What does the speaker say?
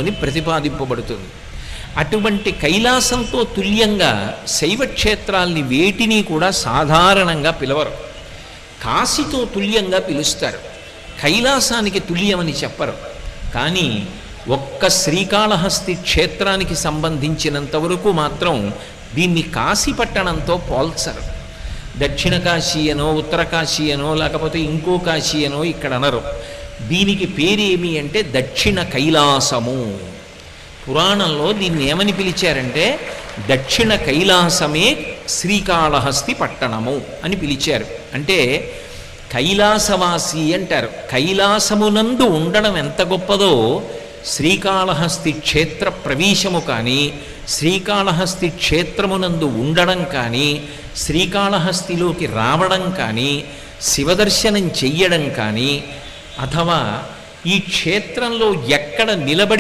అని ప్రతిపాదింపబడుతుంది. అటువంటి కైలాసంతో తుల్యంగా శైవ క్షేత్రాల్ని వేటిని కూడా సాధారణంగా పిలవరు. కాశీతో తుల్యంగా పిలుస్తారు, కైలాసానికి తుల్యమని చెప్పరు. కానీ ఒక్క శ్రీకాళహస్తి క్షేత్రానికి సంబంధించినంత వరకు మాత్రం దీన్ని కాశీ పట్టణంతో పోల్చరు. దక్షిణ కాశీ అనో ఉత్తర కాశీ అనో లేకపోతే ఇంకో కాశీ అనో ఇక్కడ అనరు. దీనికి పేరేమి అంటే దక్షిణ కైలాసము. పురాణంలో దీన్ని ఏమని పిలిచారంటే దక్షిణ కైలాసమే శ్రీకాళహస్తి పట్టణము అని పిలిచారు. అంటే కైలాసవాసి అంటారు. కైలాసమునందు ఉండడం ఎంత గొప్పదో శ్రీకాళహస్తి క్షేత్ర ప్రవేశము కానీ, శ్రీకాళహస్తి క్షేత్రమునందు ఉండడం కానీ, శ్రీకాళహస్తిలోకి రావడం కానీ, శివదర్శనం చెయ్యడం కానీ, అథవా ఈ క్షేత్రంలో ఎక్కడ నిలబడి